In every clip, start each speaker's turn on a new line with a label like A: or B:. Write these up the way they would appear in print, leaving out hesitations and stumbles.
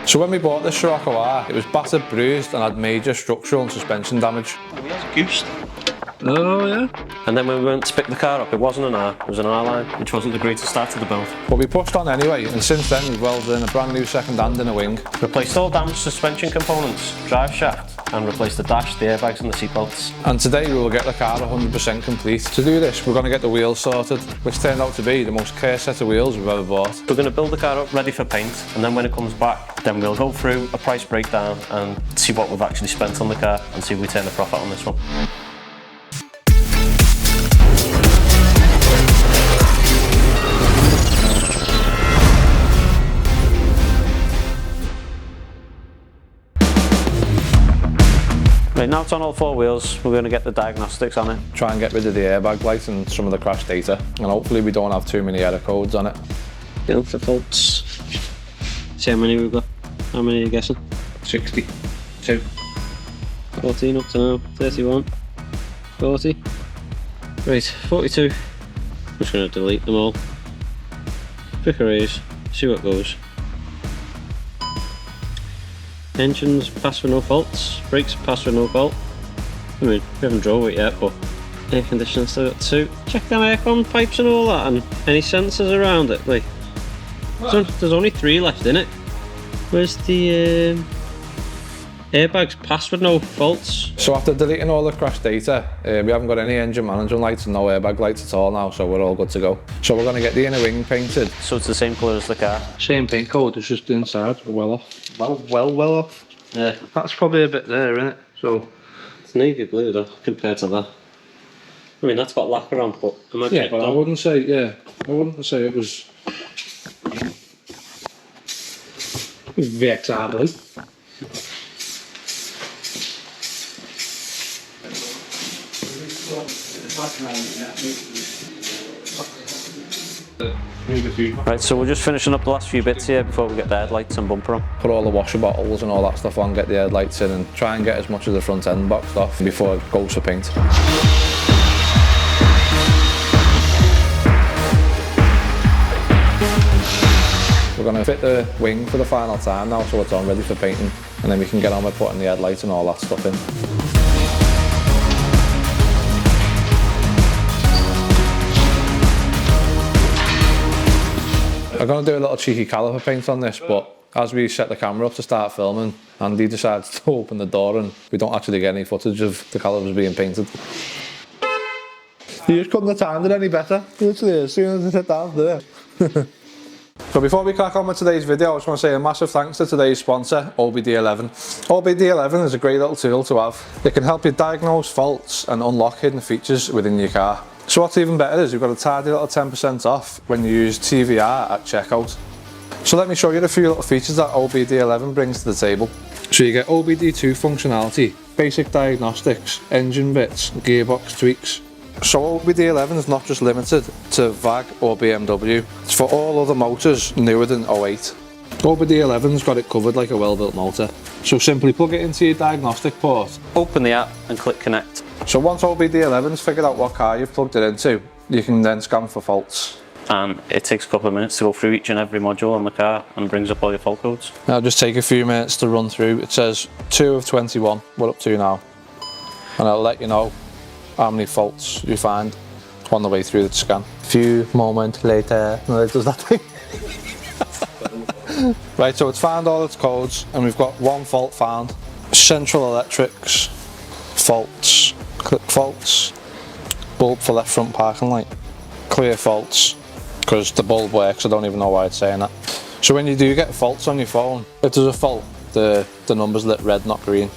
A: So when we bought this Scirocco R, it was battered, bruised and had major structural and suspension damage.
B: The wheels are goosed.
C: Oh yeah.
B: And then when we went to pick the car up, it wasn't an R, it was an R line, which wasn't the greatest start to the build.
A: But we pushed on anyway, and since then we've welded in a brand new second hand inner wing.
B: Replaced all damaged suspension components, drive shaft, and replaced the dash, the airbags and the seatbelts.
A: And today we will get the car 100% complete. To do this, we're going to get the wheels sorted, which turned out to be the most care set of wheels we've ever bought.
B: We're going to build the car up ready for paint, and then when it comes back, then we'll go through a price breakdown and see what we've actually spent on the car and see if we turn a profit on this one. Right, now it's on all four wheels, we're going to get the diagnostics on it.
A: Try and get rid of the airbag light and some of the crash data, and hopefully we don't have too many error codes on it.
C: Get up the faults. See how many we've got. How many are you guessing?
A: 62.
C: 14 up to now. 31. 40. Right, 42. I'm just going to delete them all. Pick a raise, see what goes. Engines pass with no faults, brakes pass with no fault. I mean, we haven't drove it yet, but air conditioning still got 2. Check them aircon pipes and all that, and any sensors around it. Like, there's only 3 left in it. Where's the airbags pass with no faults?
A: So after deleting all the crash data, we haven't got any engine management lights and no airbag lights at all now, so we're all good to go. So we're going to get the inner wing painted.
B: So it's the same colour as the car.
A: Same paint code, it's just inside, well off. Well off.
B: Yeah.
A: That's probably a bit there, isn't it? So
B: It's navy blue though, compared to that. I mean, that's got lacquer on, but I might check
A: but I
B: that.
A: wouldn't say, I wouldn't say it was VXR blue.
B: Right, so we're just finishing up the last few bits here before we get the headlights and bumper on.
A: Put all the washer bottles and all that stuff on, get the headlights in and try and get as much of the front end boxed off before it goes for paint. We're going to fit the wing for the final time now, so it's on ready for painting, and then we can get on with putting the headlights and all that stuff in. I'm going to do a little cheeky caliper paint on this, but as we set the camera up to start filming, Andy decides to open the door and we don't actually get any footage of the calipers being painted. You just couldn't have timed it any better, literally as soon as it hit down there. So before we crack on with today's video, I just want to say a massive thanks to today's sponsor, OBD11. OBD11 is a great little tool to have. It can help you diagnose faults and unlock hidden features within your car. So what's even better is you've got a tidy little 10% off when you use TVR at checkout. So let me show you the few little features that OBD11 brings to the table. So you get OBD2 functionality, basic diagnostics, engine bits, gearbox tweaks. So OBD11 is not just limited to VAG or BMW, it's for all other motors newer than 08. OBD11's got it covered like a well-built motor. So simply plug it into your diagnostic port.
B: Open the app and click connect.
A: So once OBD11's figured out what car you've plugged it into, you can then scan for faults.
B: And it takes a couple of minutes to go through each and every module on the car and brings up all your fault codes.
A: Now just take a few minutes to run through. It says 2 of 21, we're up to now. And I'll let you know how many faults you find on the way through the scan. A few moments later, no, it does that thing. Right, so it's found all its codes and we've got 1 fault found. Central electrics, faults, click faults, bulb for left front parking light, clear faults, because the bulb works, I don't even know why it's saying that. So when you do get faults on your phone, if there's a fault, the number's lit red, not green.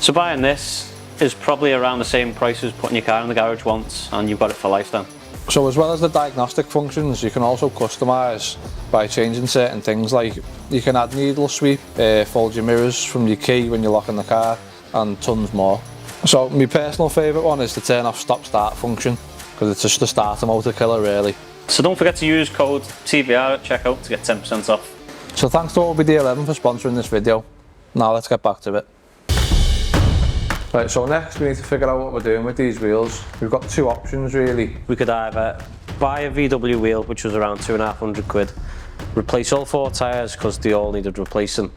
B: So buying this is probably around the same price as putting your car in the garage once and you've got it for life then.
A: So as well as the diagnostic functions, you can also customise by changing certain things, like you can add needle sweep, fold your mirrors from your key when you're locking the car, and tons more. So my personal favourite one is the turn off stop start function, because it's just a starter motor killer really.
B: So don't forget to use code TVR at checkout to get 10% off.
A: So thanks to OBD11 for sponsoring this video. Now let's get back to it. Right, so next we need to figure out what we're doing with these wheels. We've got 2 options really.
B: We could either buy a VW wheel, which was around £250 quid, replace all 4 tyres because they all needed replacing,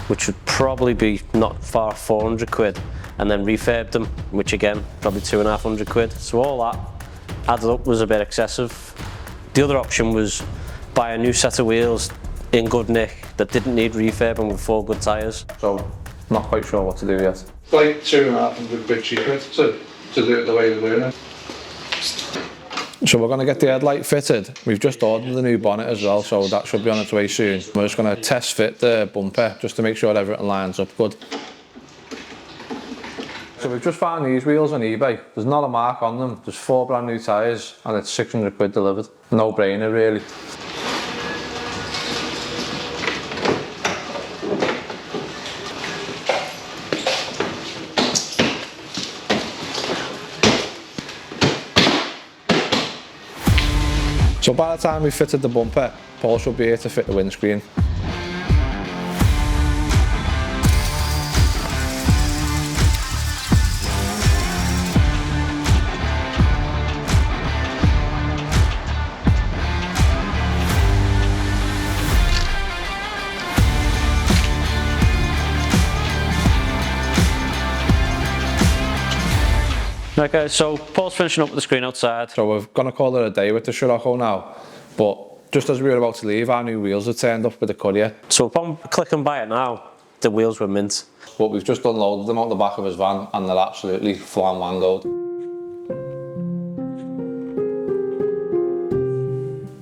B: which would probably be not far off 400 quid, and then refurb them, which again, probably 250 quid. So all that added up was a bit excessive. The other option was buy a new set of wheels in good nick that didn't need refurb and with 4 good tyres.
A: So, not quite sure what to do yet. Like 250 quid cheaper to do it the way we're doing it. So we're going to get the headlight fitted. We've just ordered the new bonnet as well, so that should be on its way soon. We're just going to test fit the bumper just to make sure everything lines up good. So we've just found these wheels on eBay. There's not a mark on them. There's 4 brand new tyres and it's 600 quid delivered. No brainer really. So by the time we fitted the bumper, Paul should be here to fit the windscreen.
B: Okay, so Paul's finishing up with the screen outside.
A: So we're going to call it a day with the Scirocco now, but just as we were about to leave, our new wheels had turned up with the courier.
B: So upon click and buy it now, the wheels were mint.
A: But we've just unloaded them out the back of his van and they're absolutely flam mangoed.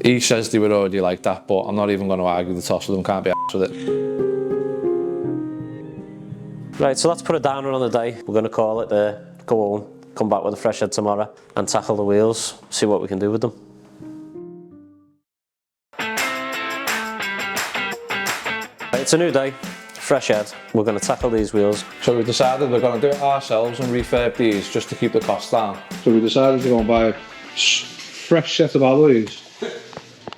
A: He says they were already like that, but I'm not even going to argue the toss of them, can't be arsed with it.
B: Right, so let's put a downer on the day. We're going to call it there, go home, come back with a fresh head tomorrow and tackle the wheels, see what we can do with them. Right, it's a new day, fresh head. We're going to tackle these wheels.
A: So we decided we're going to do it ourselves and refurb these just to keep the costs down. So we decided to go and buy a fresh set of alloys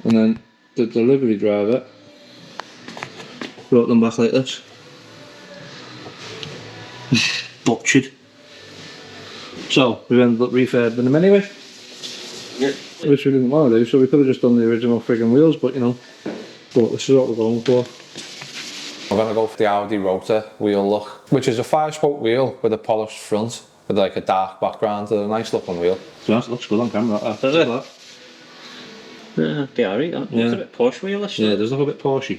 A: and then the delivery driver brought them back like this. Butchered. So we ended up refurbing them anyway. Yeah. Which we didn't want to do, so we could have just done the original friggin' wheels, but you know, but this is what we're going for. We're going to go for the Audi rotor wheel look, which is a 5-spoke wheel with a polished front with like a dark background and a nice looking wheel. So that looks good on camera.
B: Does it? Yeah, be alright. That looks a bit Porsche wheelish.
A: Yeah, it does look a bit Porsche.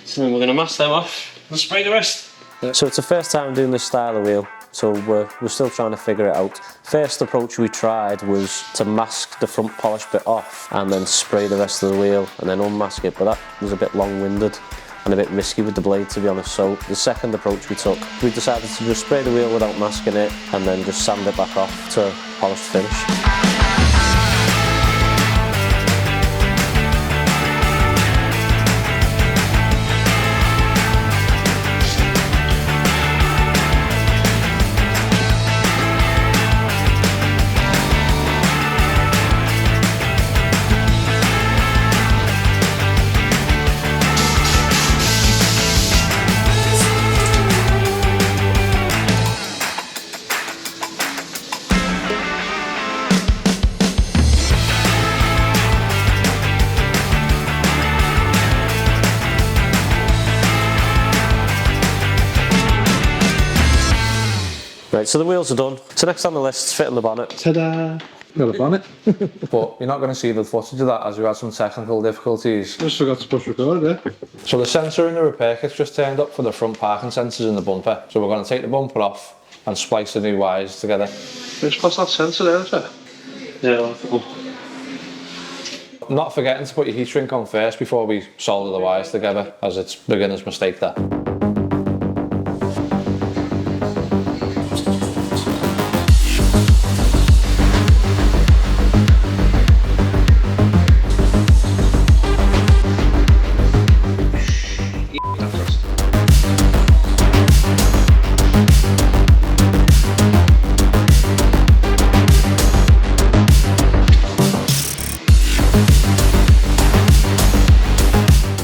B: So then we're going to mask them off and spray the rest. Yeah. So it's the first time doing this style of wheel, so we're still trying to figure it out. First approach we tried was to mask the front polish bit off and then spray the rest of the wheel and then unmask it, but that was a bit long-winded and a bit risky with the blade, to be honest. So the second approach we took, we decided to just spray the wheel without masking it and then just sand it back off to polished finish. Right, so the wheels are done. So next on the list is fitting the bonnet.
A: Ta-da! Got a bonnet. But you're not going to see the footage of that as we had some technical difficulties. Just forgot to push record there. So the sensor in the repair kit's just turned up for the front parking sensors in the bumper. So we're going to take the bumper off and splice the new wires together. Just put that sensor there, is it?
B: Yeah.
A: Not forgetting to put your heat shrink on first before we solder the wires together, as it's beginner's mistake there.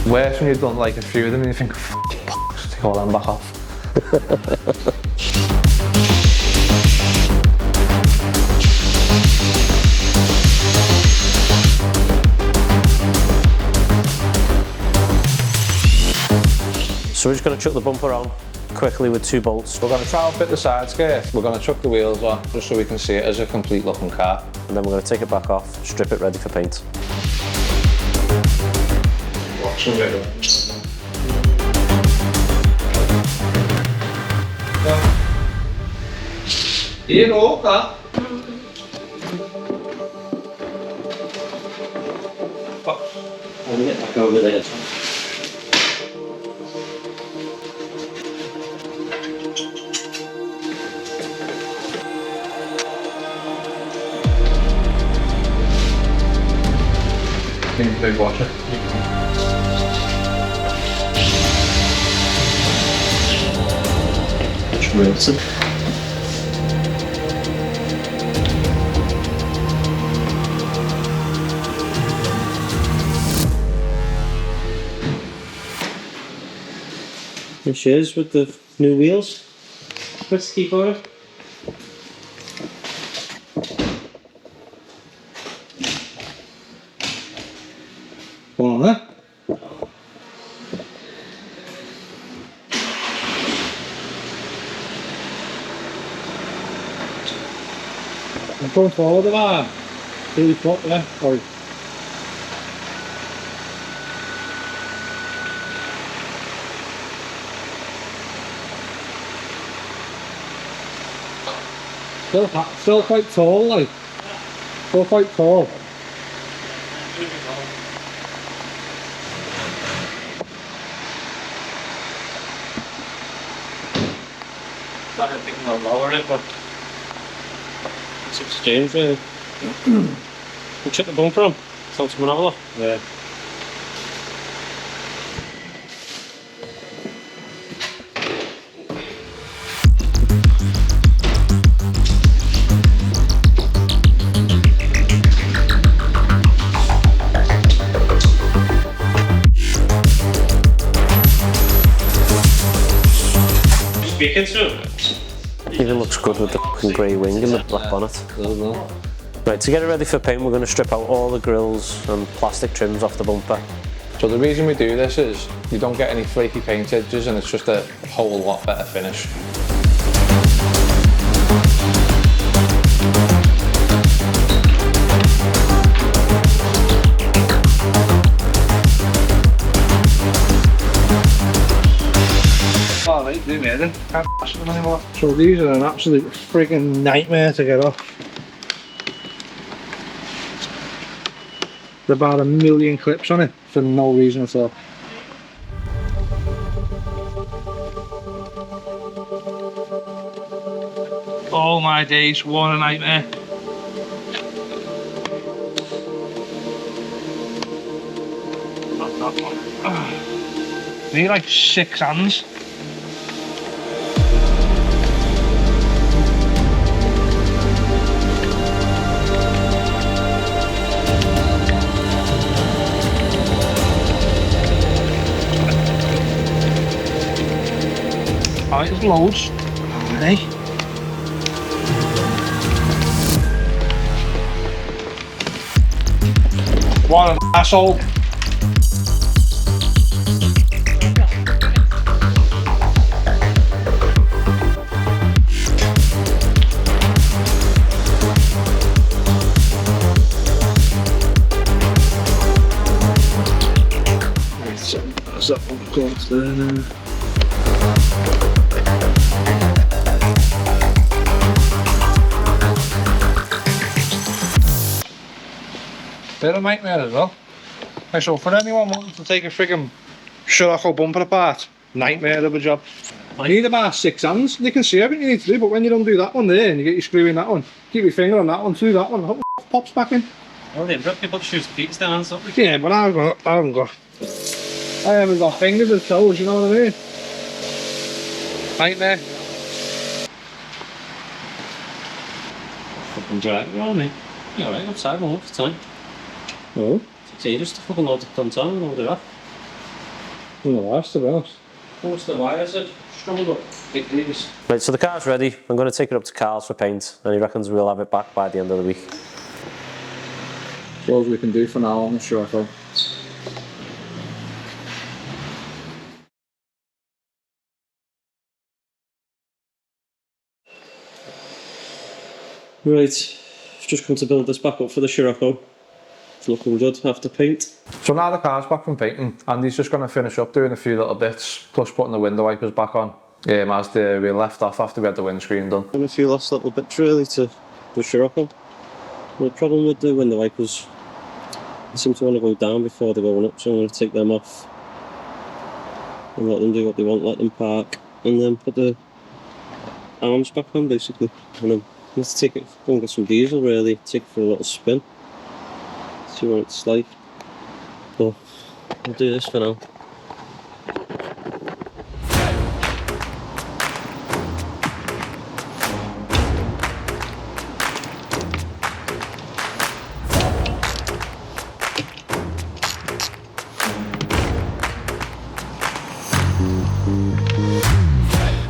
A: Worse when you've done like a few of them and you think, just take all them back off.
B: So we're just going to chuck the bumper on quickly with 2 bolts.
A: We're going to try and fit the side skirt. We're going to chuck the wheels on just so we can see it as a complete looking car.
B: And then we're going to take it back off, strip it ready for paint.
A: Watch the video. Here you go, car.
C: I'm gonna get back over there.
A: Big washer.
C: It's Wilson. There she is with the new wheels. Press the key for it.
A: Go on there. I'm going forward of that. Really flop there. Or still quite tall, like. Still quite tall.
C: I don't think I'll lower it, but it's exchange really. We'll check the bumper on. So someone have a look.
A: Yeah.
C: Speaking to
B: Even looks good with the fucking grey wing and the black bonnet. Right, to get it ready for paint, we're going to strip out all the grills and plastic trims off the bumper.
A: So the reason we do this is you don't get any flaky paint edges and it's just a whole lot better finish. Alright, do amazing. Can't pass them anymore. So these are an absolute freaking nightmare to get off. There's about 1 million clips on it for no reason at all. Oh my days, what a nightmare. They need like 6 hands. Alright, there's loads. Hey. What an asshole. That's that one close there now. Bit of nightmare as well. Right, so for anyone wanting to take a friggin' Scirocco bumper apart, nightmare of a job. You need about 6 hands. You can see everything you need to do, but when you undo that one there and you get your screw in that one, keep your finger on that one, through that one, pops back in.
C: well, they've got people to shoot feet down and something.
A: Yeah, but I haven't got fingers and toes, you know what I mean? Nightmare.
C: Fucking drag, you know what I mean? You're alright, outside one at a time.
A: Oh?
C: It's ages to fucking load the front on and load it up.
A: I'm the last, to be honest.
C: What's the wires? Struggled up. Big leaves.
B: Right, so the car's ready. I'm going to take it up to Carl's for paint, and he reckons we'll have it back by the end of the week.
A: That's all we can do for now on the Scirocco.
C: Right, I've just come to build this back up for the Scirocco. It's looking good after paint.
A: So now the car's back from painting, Andy's just going to finish up doing a few little bits, plus putting the window wipers back on. As we left off after we had the windscreen done.
C: And a few last little bits really to the Scirocco. The problem with the window wipers, they seem to want to go down before they're going up, so I'm going to take them off and let them do what they want, let them park, and then put the arms back on basically. And then let's take it, go and get some diesel really, take it for a little spin, see what it's like. But I'll do this for now.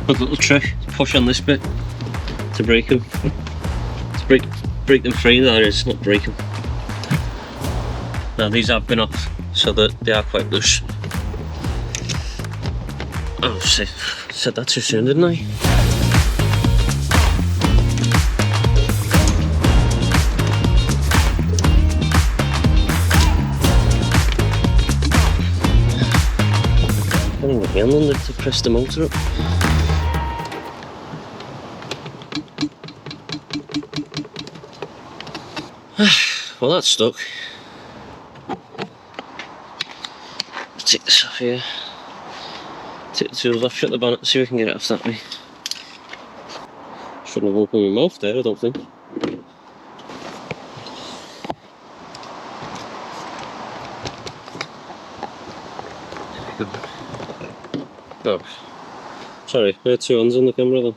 C: Good little trick, push on this bit to break them. To break them free, that is, not break them. Now these have been off, so that they are quite loose. Oh shit, said that too soon, didn't I? I don't get the handle to press the motor up. Well, that's stuck. Take this off here. Take the tools off, shut the bonnet, see if we can get it off that way. Shouldn't have opened my mouth there, I don't think. There we go. Oh, sorry, I had two hands on the camera then.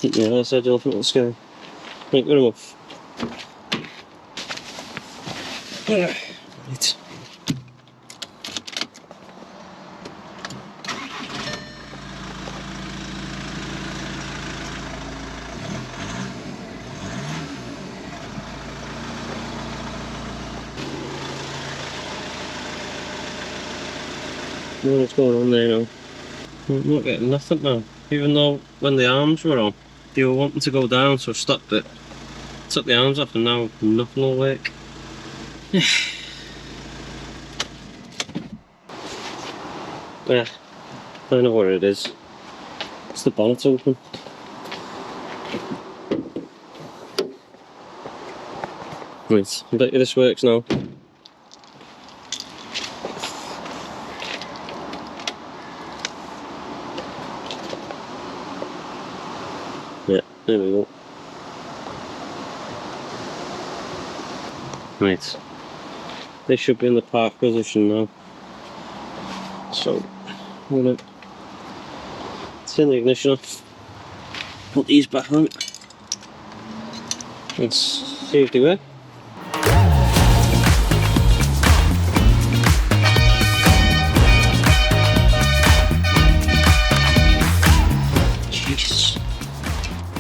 C: Yeah, I said you'll think it's scary. Right, get him off. Right. What's going on there now? I'm not getting nothing now. Even though when the arms were on, they were wanting to go down, so I stopped it. Took the arms off and now nothing will work. Yeah, I know where it is. It's the bonnet open. Right, I bet you this works now. Yeah, there we go. Right, they should be in the park position now. So, I'm gonna turn the ignition off, put these back on, and see if they work. Jesus.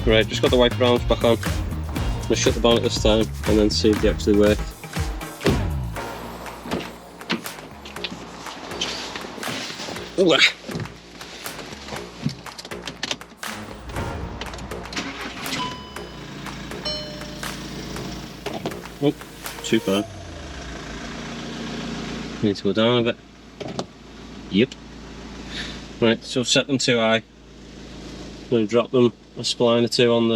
C: Right, just got the wiper arms back on. I'm gonna shut the bonnet this time and then see if they actually work. Ooh. Oh, too far. Need to go down a bit. Yep. Right, so set them too high. I'm going to drop them a spline or two on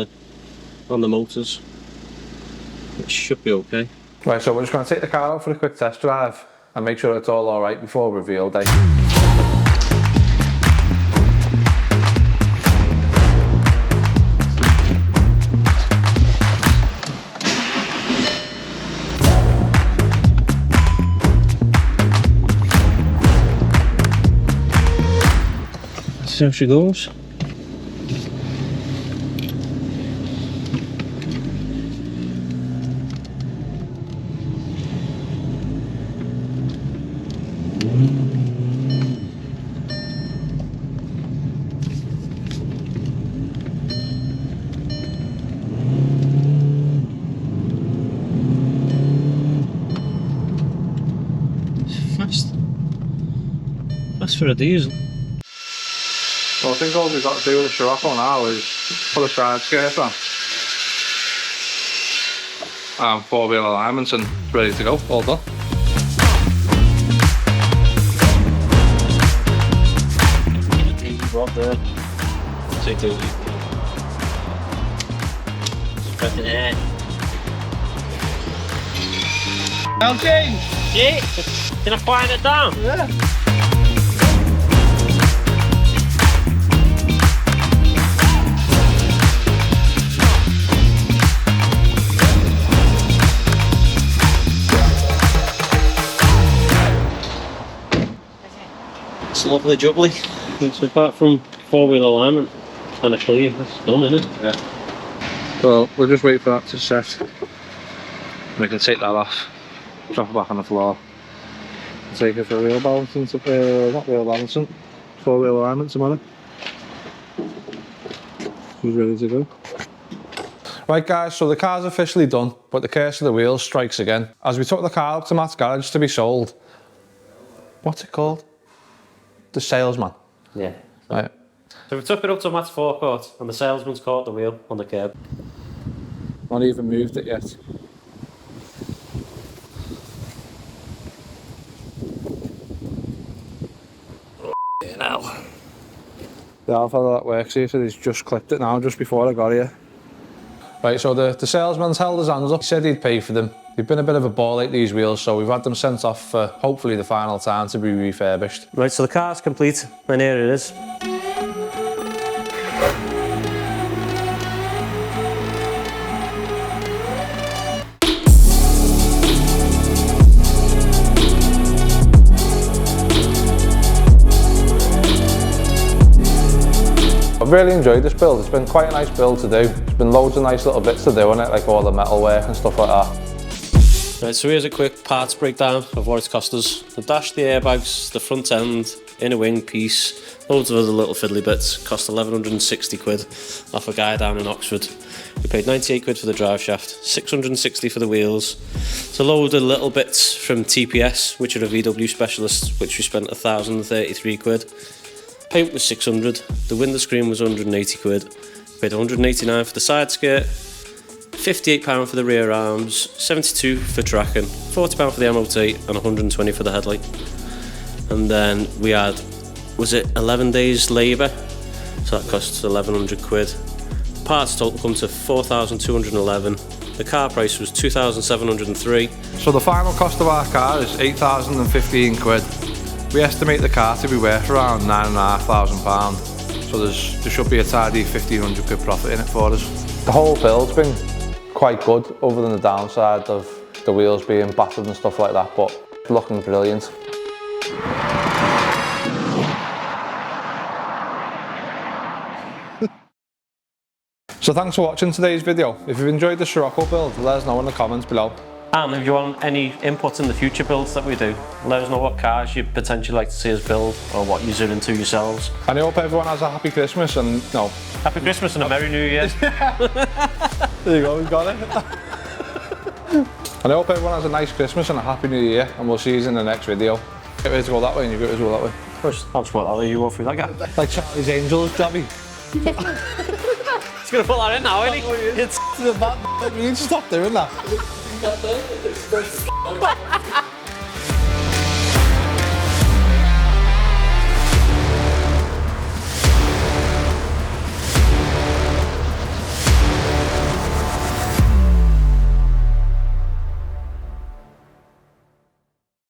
C: the motors. It should be okay.
A: Right, so we're just going to take the car out for a quick test drive and make sure it's all alright before reveal day.
C: See how she goes. Fast for a diesel.
A: So I think all we've got to do with the Scirocco now is put a side skirt on and four-wheel alignments and ready to go, all done.
C: Rod there. Take it. Press it in.
A: I'll change!
C: Yeah, can I quiet it down?
A: Yeah.
C: It's lovely jubbly. So apart from four-wheel alignment and a sleeve, that's done, isn't it?
A: Yeah. Well, we'll just wait for that to set. We can take that off, drop it back on the floor, and take it for wheel balancing, not wheel balancing, four-wheel alignment tomorrow. She's ready to go. Right guys, so the car's officially done, but the curse of the wheels strikes again. As we took the car up to Matt's garage to be sold, what's it called? The salesman.
B: Yeah.
A: Right.
B: So we took it up to Matt's forecourt and the salesman's caught the wheel on the curb.
A: Not even moved it yet.
B: Now.
A: The alpha that works here, so he's just clipped it now, just before I got here. Right, so the salesman's held his hands up. He said he'd pay for them. They've been a bit of a ball ache, these wheels, so we've had them sent off for hopefully the final time to be refurbished.
B: Right, so the car's complete, and here it is.
A: I've really enjoyed this build. It's been quite a nice build to do. There's been loads of nice little bits to do on it, like all the metal work and stuff like that.
B: Right, so here's a quick parts breakdown of what it's cost us. The dash, the airbags, the front end, inner wing piece, loads of other little fiddly bits. Cost 1160 quid off a guy down in Oxford. We paid 98 quid for the drive shaft, 660 for the wheels. It's a load of little bits from TPS, which are a VW specialist, which we spent 1033 quid. Paint was 600, the window screen was 180 quid. We paid 189 for the side skirt, £58 for the rear arms, 72 for tracking, £40 for the MOT and 120 for the headlight. And then we had, was it 11 days labour? So that costs 1100 quid. Parts total come to 4,211. The car price was 2,703.
A: So the final cost of our car is 8,015 quid. We estimate the car to be worth around £9,500. So there should be a tidy 1,500 quid profit in it for us. The whole build's been quite good, other than the downside of the wheels being battered and stuff like that, but looking brilliant. So thanks for watching today's video. If you've enjoyed the Scirocco build, let us know in the comments below.
B: And if you want any input in the future builds that we do, let us know what cars you'd potentially like to see us build or what you're zooming into yourselves.
A: And I hope everyone has a happy Christmas and
B: Happy Christmas and a Merry New Year.
A: There you go, we've got it. And I hope everyone has a nice Christmas and a happy New Year, and we'll see you in the next video. Get ready to go that way and you get ready to go that way.
B: I'll just put that there, you go through that guy.
A: Like Charlie's Angels, Jobby.
B: He's going to put that in now, isn't he?
A: It's the bad. You need to stop doing that.